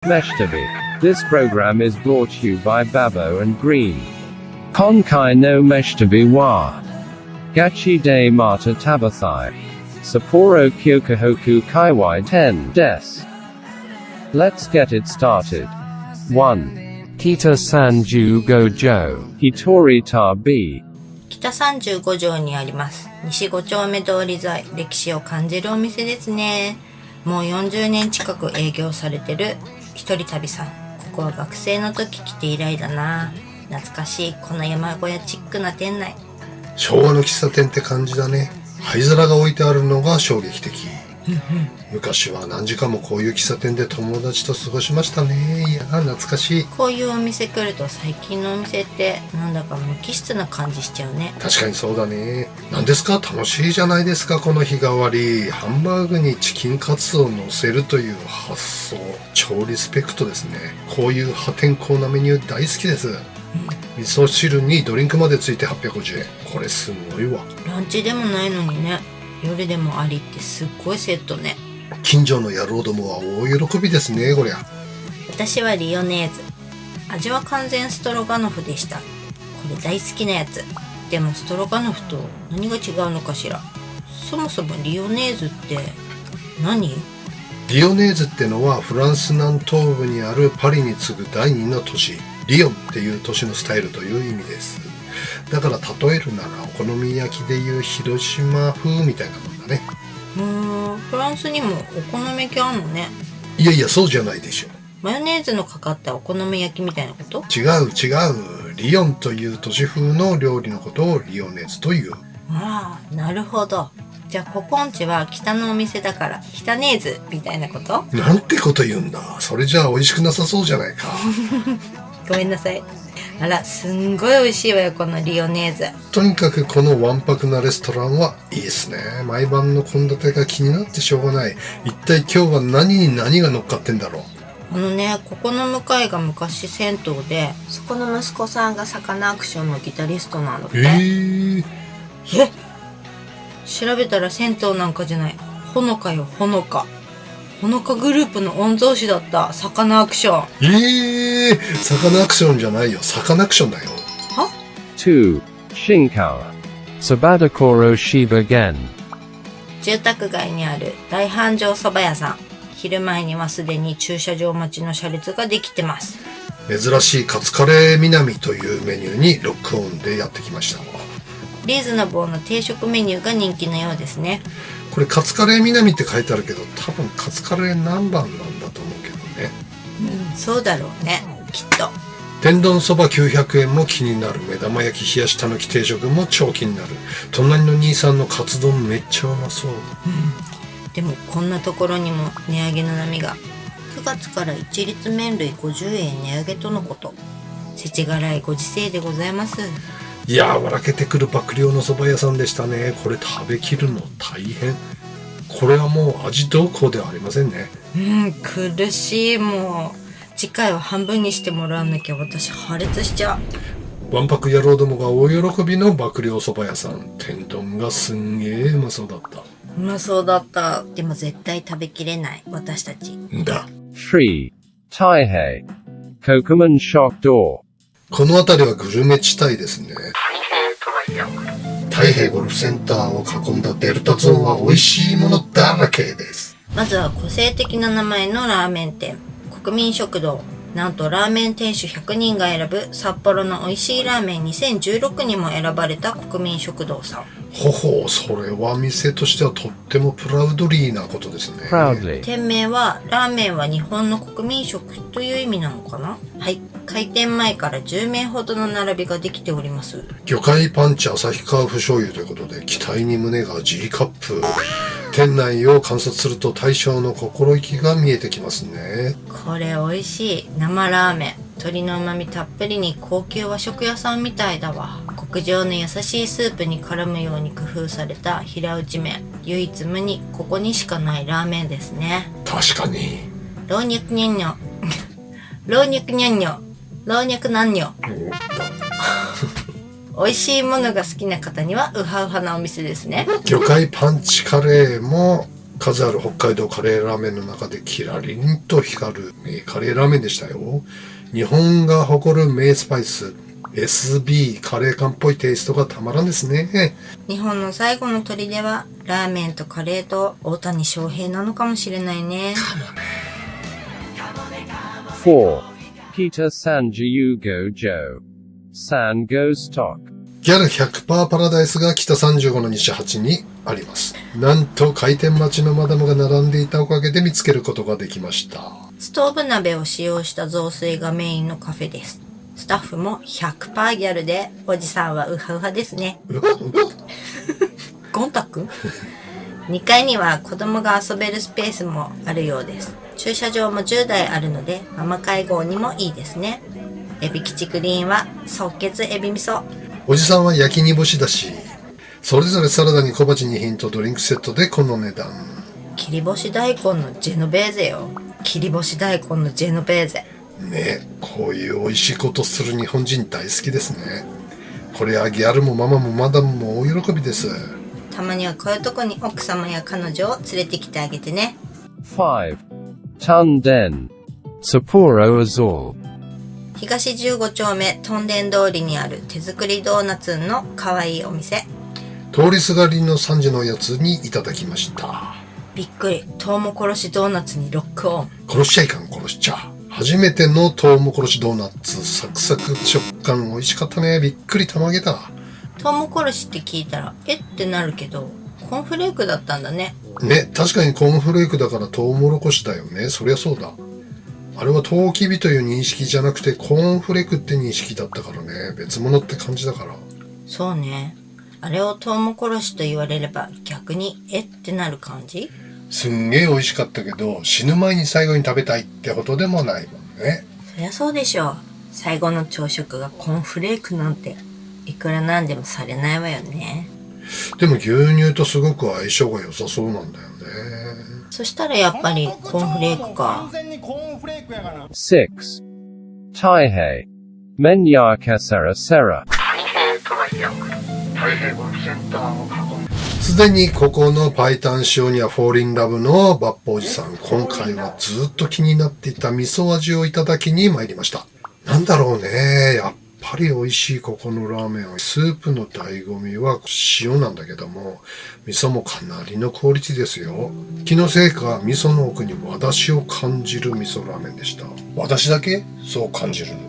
Meshtabi. This program is brought to you by Babo and Green. Konkai no Meshtabi wa Gachi de Mata Tabathai. Sapporo Kyokuhoku Kaiwai 10 des. Let's get it started. 1. Kita Sanju Gojo. Hitori ta B. 北35条にあります。西5丁目通り沿い、歴史を感じるお店ですね。もう40年近く営業されてる一人旅さん。ここは学生の時来て以来だな。懐かしいこの山小屋チックな店内。昭和の喫茶店って感じだね。灰皿が置いてあるのが衝撃的。昔は何時間もこういう喫茶店で友達と過ごしましたね。いや懐かしい。こういうお店来ると最近のお店ってなんだか無機質な感じしちゃうね。確かにそうだね。何ですか、楽しいじゃないですかこの日替わり。ハンバーグにチキンカツを乗せるという発想、超リスペクトですね。こういう破天荒なメニュー大好きです。味噌汁にドリンクまでついて850円。これすごいわ。ランチでもないのにね、夜でもありってすっごいセットね。近所の野郎どもは大喜びですねこりゃ。私はリオネーズ。味は完全ストロガノフでした。これ大好きなやつ。でもストロガノフと何が違うのかしら。そもそもリオネーズって何？リオネーズってのはフランス南東部にあるパリに次ぐ第2の都市、リヨンっていう都市のスタイルという意味です。だから例えるならお好み焼きでいう広島風みたいなもんだね。フランスにもお好み焼きあんのね。いやいやそうじゃないでしょ。マヨネーズのかかったお好み焼きみたいなこと？違う。リヨンという都市風の料理のことをリオネーズという。ああ、なるほど。じゃあココンチは北のお店だから北ネーズみたいなこと？なんてこと言うんだ。それじゃあ美味しくなさそうじゃないか。ごめんなさい。あら、すんごい美味しいわよこのリオネーズ。とにかくこのわんぱくなレストランはいいですね。毎晩の献立が気になってしょうがない。一体今日は何に何が乗っかってんだろう。ここの向かいが昔銭湯で、そこの息子さんがサカナクションのギタリストなんだって。調べたら銭湯なんかじゃない。ほのかよ、ほのか。ほのかグループの御曹司だったサカナクション。サカナクションじゃないよ。サカナクションだよ。は？ 2. Shinkawa. Sabadakoro Shiba Gen. 住宅街にある大繁盛そば屋さん。昼前にはすでに駐車場待ちの車列ができてます。珍しいカツカレー南というメニューにロックオンでやってきました。リーズナブルな定食メニューが人気のようですね。これカツカレー南って書いてあるけど、多分カツカレー南蛮なんだと思うけどね。そうだろうね、きっと。天丼そば900円も気になる。目玉焼き冷やしたぬき定食も超気になる。隣の兄さんのカツ丼めっちゃうまそう。でもこんなところにも値上げの波が。9月から一律麺類50円値上げとのこと。世知辛いご時世でございます。いやー、笑けてくる爆量の蕎麦屋さんでしたね。これ食べきるの大変。これはもう味どうこうではありませんね。苦しい。もう次回は半分にしてもらわなきゃ私破裂しちゃう。わんぱく野郎どもが大喜びの爆量蕎麦屋さん。天丼がすんげーうまそうだった。うまそうだった。でも絶対食べきれない私たちだ。 3. Taihei. Kokuman Shock Door. この辺りはグルメ地帯ですね。太平ゴルフセンターを囲んだデルタゾーンは美味しいものだらけです。まずは個性的な名前のラーメン店、国民食堂。なんとラーメン店主100人が選ぶ札幌の美味しいラーメン2016にも選ばれた国民食堂さん。ほほう、それは店としてはとってもプラウドリーなことですね。Proudly. 店名はラーメンは日本の国民食という意味なのかな。はい、開店前から10名ほどの並びができております。魚介パンチ旭川風醤油ということで期待に胸が G カップ。店内を観察すると大将の心意気が見えてきますね。これ美味しい。生ラーメン、鶏の旨味たっぷりに高級和食屋さんみたいだわ。極上の優しいスープに絡むように工夫された平打ち麺。唯一無二、ここにしかないラーメンですね。確かに。老若にゃんにょ老若にゃんにょ老若なんにょ美味しいものが好きな方にはウハウハなお店ですね。魚介パンチカレーも数ある北海道カレーラーメンの中でキラリンと光る名カレーラーメンでしたよ。日本が誇る名スパイス、SB カレー感っぽいテイストがたまらんですね。日本の最後の砦はラーメンとカレーと大谷翔平なのかもしれないね。4. Peter Sanjayugo Joe. San Go Stock. ギャル 100% パラダイスが北35の西8にあります。なんと開店待ちのマダムが並んでいたおかげで見つけることができました。ストーブ鍋を使用した雑炊がメインのカフェです。スタッフも 100% ギャルで、おじさんはウハウハですね。ゴンタク2階には子供が遊べるスペースもあるようです。駐車場も10台あるのでママ会合にもいいですね。エビ吉クリーンは即決エビ味噌。おじさんは焼き煮干しだし、それぞれサラダに小鉢2品とドリンクセットでこの値段。切り干し大根のジェノベーゼよ。切り干し大根のジェノベーゼ。ね、こういう美味しいことする日本人大好きですね。これはギャルもママもマダムも大喜びです。たまにはこういうとこに奥様や彼女を連れてきてあげてね。5. Tunden. Sapporo Azul. 東15丁目トンデン通りにある手作りドーナツの可愛いお店。通りすがりの3時のやつにいただきました。びっくり。トウモコロシドーナツにロックオン。殺しちゃいかん、殺しちゃ。初めてのトウモコロシドーナツ、サクサク食感美味しかったね。びっくりたまげた。トウモコロシって聞いたらえってなるけど、コーンフレークだったんだね。ね、確かにコーンフレークだからトウモロコシだよね。そりゃそうだ。あれはトウキビという認識じゃなくてコーンフレークって認識だったからね。別物って感じだから。そうね。あれをトウモコロシと言われれば逆にえってなる感じ。すんげえ美味しかったけど、死ぬ前に最後に食べたいってことでもないもんね。そりゃそうでしょう。最後の朝食がコーンフレークなんていくらなんでもされないわよね。でも牛乳とすごく相性が良さそうなんだよね。そしたらやっぱりコーンフレークか。6. Taihei. Menyaka Sera Sera. すでにここのパイタン塩にはフォーリンラブのバッポおじさん、今回はずっと気になっていた味噌味をいただきに参りました。なんだろうね、やっぱり美味しいここのラーメンはスープの醍醐味は塩なんだけども、味噌もかなりのクオリティですよ。気のせいか味噌の奥に和だしを感じる味噌ラーメンでした。和だしだけそう感じるの。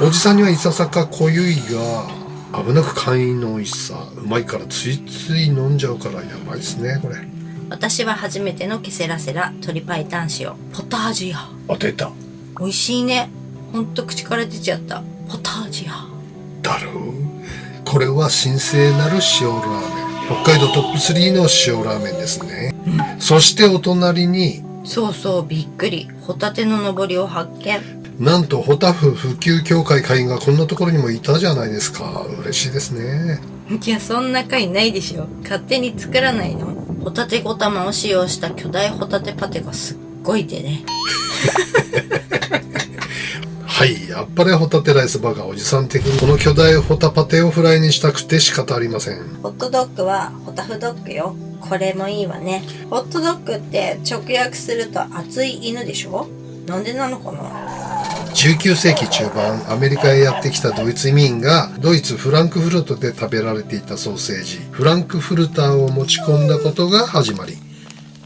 おじさんにはいささか濃ゆいが危なく簡易の美味しさ、うまいからついつい飲んじゃうからやばいですねこれ。私は初めてのケセラセラ鶏白湯塩ポタージュや。あ、出た。美味しいね。ほんと口から出ちゃった。ポタージュやだろう。これは神聖なる塩ラーメン、北海道トップ3の塩ラーメンですね、そしてお隣に、そうそうびっくり、ホタテの上りを発見。なんとホタフ普及協会会員がこんなところにもいたじゃないですか。嬉しいですね。いやそんな会ないでしょ。勝手に作らないの。ホタテ5玉を使用した巨大ホタテパテがすっごいでね。はい、やっぱりホタテライスバーガーおじさん的にこの巨大ホタパテをフライにしたくて仕方ありません。ホットドッグはホタフドッグよ。これもいいわね。ホットドッグって直訳すると熱い犬でしょ。なんでなのかな。19世紀中盤、アメリカへやってきたドイツ移民がドイツフランクフルトで食べられていたソーセージ、フランクフルターを持ち込んだことが始まり、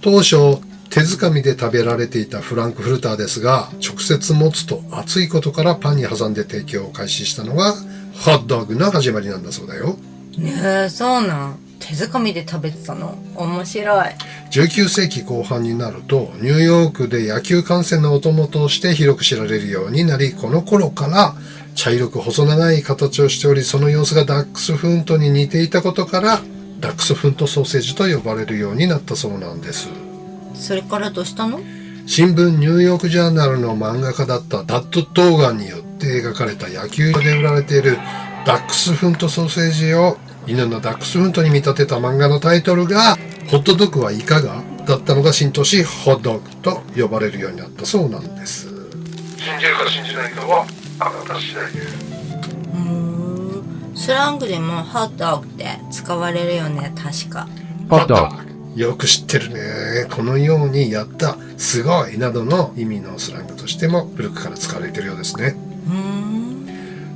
当初手づかみで食べられていたフランクフルターですが、直接持つと熱いことからパンに挟んで提供を開始したのがホットドッグの始まりなんだそうだよ。ねえ、そうなん。手づかみで食べてたの。面白い。19世紀後半になるとニューヨークで野球観戦のお供として広く知られるようになり、この頃から茶色く細長い形をしており、その様子がダックスフントに似ていたことからダックスフントソーセージと呼ばれるようになったそうなんです。それからどうしたの？新聞ニューヨークジャーナルの漫画家だったダッド・トーガンによって描かれた野球で売られているダックスフントソーセージを犬のダックスフントに見立てた漫画のタイトルがホットドッグはいかがだったのが浸透し、ホットドッグと呼ばれるようになったそうなんです。信じるか信じないかはあなた次第です。スラングでもホットドッグって使われるよね、確か。ホットドッグよく知ってるね。このようにやった、すごいなどの意味のスラングとしても古くから使われているようですね。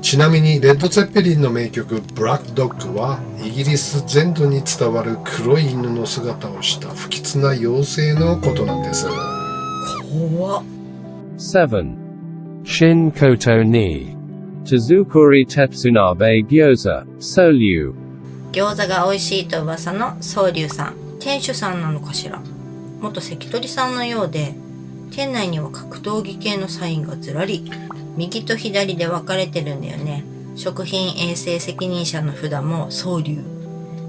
ちなみにレッド・ツェッペリンの名曲ブラック・ドッグはイギリス全土に伝わる黒い犬の姿をした不吉な妖精のことなんです。怖っ。7. Shin Koto ni Tazukuri Tetsunabe Gyoza, Soulyu. 餃子が美味しいと噂の宗龍さん。店主さんなのかしら。元関取さんのようで、店内には格闘技系のサインがずらり。右と左で分かれてるんだよね。食品衛生責任者の札も宗龍。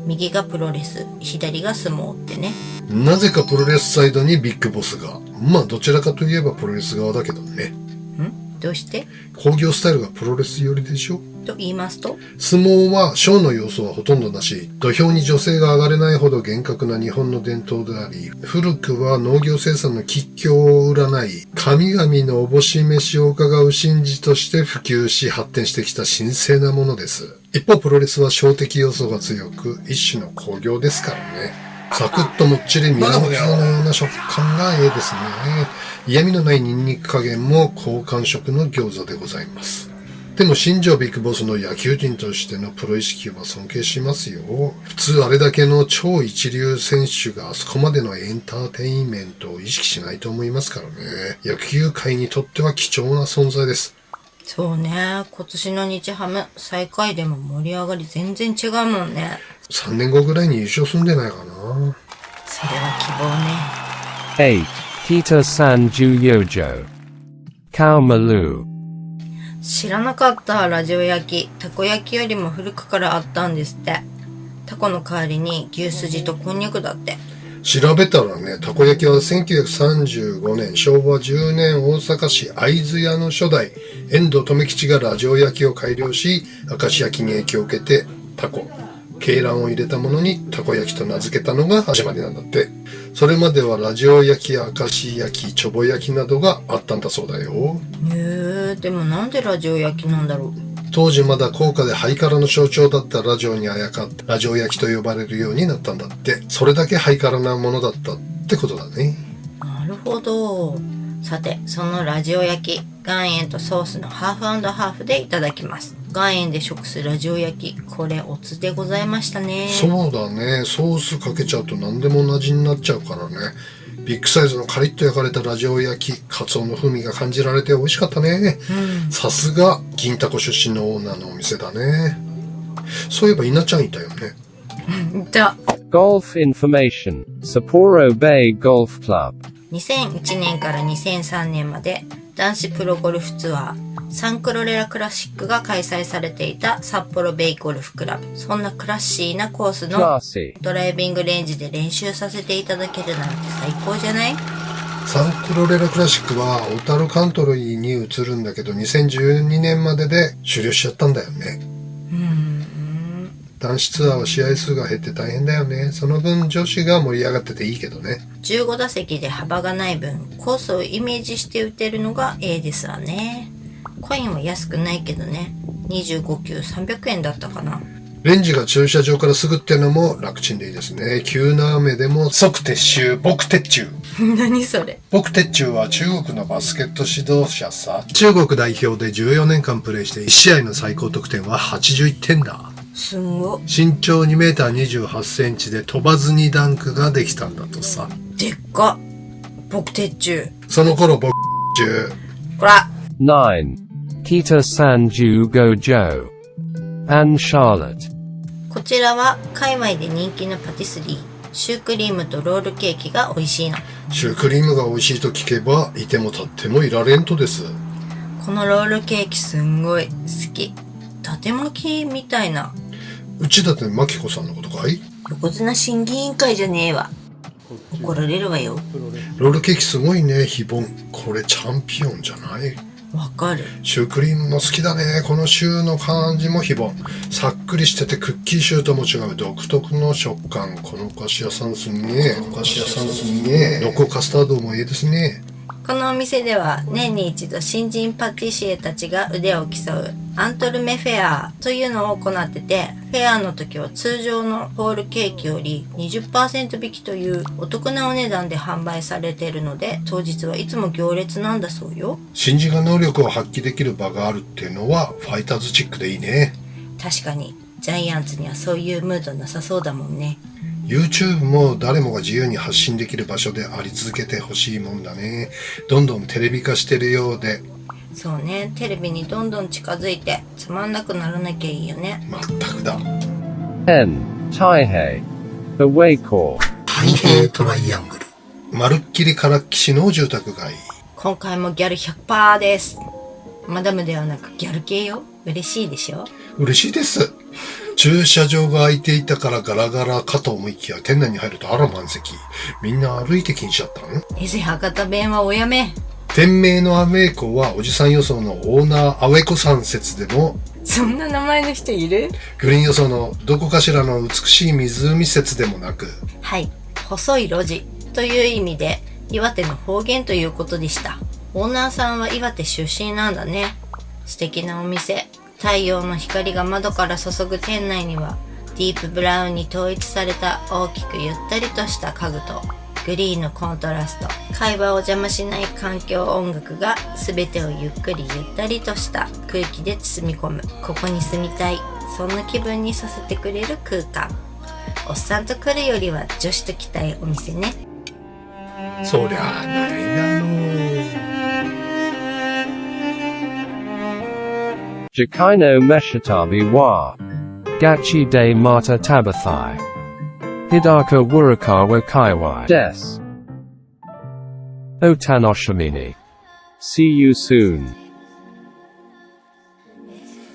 右がプロレス、左が相撲ってね。なぜかプロレスサイドにビッグボスが。まあどちらかといえばプロレス側だけどね。どうして？興行スタイルがプロレス寄りでしょ？と言いますと？相撲はショーの要素はほとんどなし、土俵に女性が上がれないほど厳格な日本の伝統であり、古くは農業生産の吉凶を占い、神々のおぼし飯を伺う神事として普及し発展してきた神聖なものです。一方プロレスは小的要素が強く、一種の興行ですからね。サクッともっちり宮の皮のような食感がええですね。嫌味のないニンニク加減も好感触の餃子でございます。でも新庄ビッグボスの野球人としてのプロ意識は尊敬しますよ。普通あれだけの超一流選手があそこまでのエンターテインメントを意識しないと思いますからね。野球界にとっては貴重な存在です。そうね。今年の日ハム最下位でも盛り上がり全然違うもんね。3年後ぐらいに優勝するんじゃないかな。それは希望ね。 8. Kita Sanju Yojo. Kao Malu. 知らなかった。ラジオ焼き。たこ焼きよりも古くからあったんですって。タコの代わりに牛すじとこんにゃくだって。調べたらね、たこ焼きは1935年、昭和10年大阪市会津屋の初代、遠藤留吉がラジオ焼きを改良し、明石焼きに影響を受けて、タコ、鶏卵を入れたものにたこ焼きと名付けたのが始まりなんだって。それまではラジオ焼きや明石焼き、ちょぼ焼きなどがあったんだそうだよ。でもなんでラジオ焼きなんだろう。当時まだ高価でハイカラの象徴だったラジオにあやかってラジオ焼きと呼ばれるようになったんだって。それだけハイカラなものだったってことだね。なるほど。さて、そのラジオ焼き、岩塩とソースのハーフ&ハーフでいただきます。岩塩で食すラジオ焼き、これおつでございましたね。そうだね。ソースかけちゃうと何でも同じになっちゃうからね。ビッグサイズのカリッと焼かれたラジオ焼き、カツオの風味が感じられて美味しかったね。さすが銀タコ出身のオーナーのお店だね。そういえば稲ちゃんいたよね。いた。 Golf Information. Sapporo Bay Golf Club. 2001年から2003年まで男子プロゴルフツアーサンクロレラクラシックが開催されていた札幌ベイゴルフクラブ。そんなクラッシーなコースの Classy. ドライビングレンジで練習させていただけるなんて最高じゃない？サンクロレラクラシックは小樽カントリーに移るんだけど2012年までで終了しちゃったんだよね。男子ツアーは試合数が減って大変だよね。その分女子が盛り上がってていいけどね。15打席で幅がない分コースをイメージして打てるのが A ですわね。コインは安くないけどね。25球300円だったかな。レンジが駐車場からすぐってのも楽ちんでいいですね。急な雨でも即撤収、僕撤収。何それ？僕撤収は中国のバスケット指導者さ。中国代表で14年間プレーして1試合の最高得点は81点だ。すんご。身長2メーター28センチで飛ばずにダンクができたんだとさ。でっか。僕鉄柱。その頃僕中。こら。 9. Kita Sanju Gojo. Anne Charlotte. こちらは界隈で人気のパティスリー。シュークリームとロールケーキが美味しいの。シュークリームが美味しいと聞けばいても立ってもいられんとです。このロールケーキすんごい好き。伊達巻きみたいな。内館真紀子さんのことかい？横綱審議委員会じゃねえわ。怒られるわよ。ロールケーキすごいね。非凡。これチャンピオンじゃない？わかる。シュークリームも好きだね。このシューの感じも非凡。さっくりしててクッキーシューとも違う独特の食感。このお菓子屋さんすんげえ。お菓子屋さんすんげえ。濃厚カスタードもいいですね。このお店では年に一度新人パティシエたちが腕を競うアントルメフェアというのを行ってて、フェアの時は通常のホールケーキより 20% 引きというお得なお値段で販売されているので、当日はいつも行列なんだそうよ。新人が能力を発揮できる場があるっていうのはファイターズチックでいいね。確かにジャイアンツにはそういうムードなさそうだもんね。YouTube も誰もが自由に発信できる場所であり続けてほしいもんだね。どんどんテレビ化してるようで。そうね、テレビにどんどん近づいてつまんなくならなきゃいいよね。まったくだ。10. Taihei. The Waycore. 太平トライアングル。まるっきりからっきしの住宅街。今回もギャル 100% です。マダムではなくギャル系よ。嬉しいでしょ。嬉しいです。駐車場が空いていたからガラガラかと思いきや、店内に入るとあら満席。みんな歩いて禁止だったの？伊勢博多弁はおやめ。店名のアウェイコはおじさん予想のオーナーアウェイコさん説でも、そんな名前の人いる？グリーン予想のどこかしらの美しい湖説でもなく、はい、細い路地という意味で岩手の方言ということでした。オーナーさんは岩手出身なんだね。素敵なお店。太陽の光が窓から注ぐ店内にはディープブラウンに統一された大きくゆったりとした家具とグリーンのコントラスト、会話を邪魔しない環境音楽が全てをゆっくりゆったりとした空気で包み込む。ここに住みたい、そんな気分にさせてくれる空間。おっさんと来るよりは女子と来たいお店ね。そりゃあないだろう。Jakaino Meshitabi wa. Gachi de Mata Tabathai. Hidaka Wurukawa Kaiwai. Des. Otanoshamini. See you soon.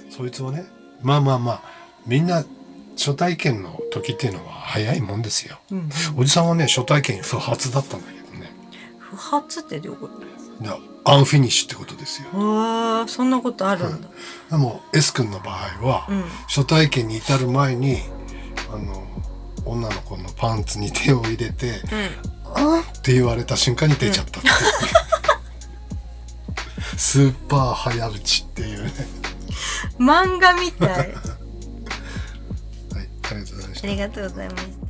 そいつはね、まあ、みんな初体験の時っていうのは早いもんですよ。おじさんはね、初体験不発だったんだけどね。不発ってどういうこと？アンフィニッシュってことですよ。わあ、そんなことあるんだ。でも S 君の場合は、初体験に至る前に女の子のパンツに手を入れて、って言われた瞬間に出ちゃったっていう、スーパー早打ちっていうね。漫画みたい。はい、ありがとうございました。ありがとうございました。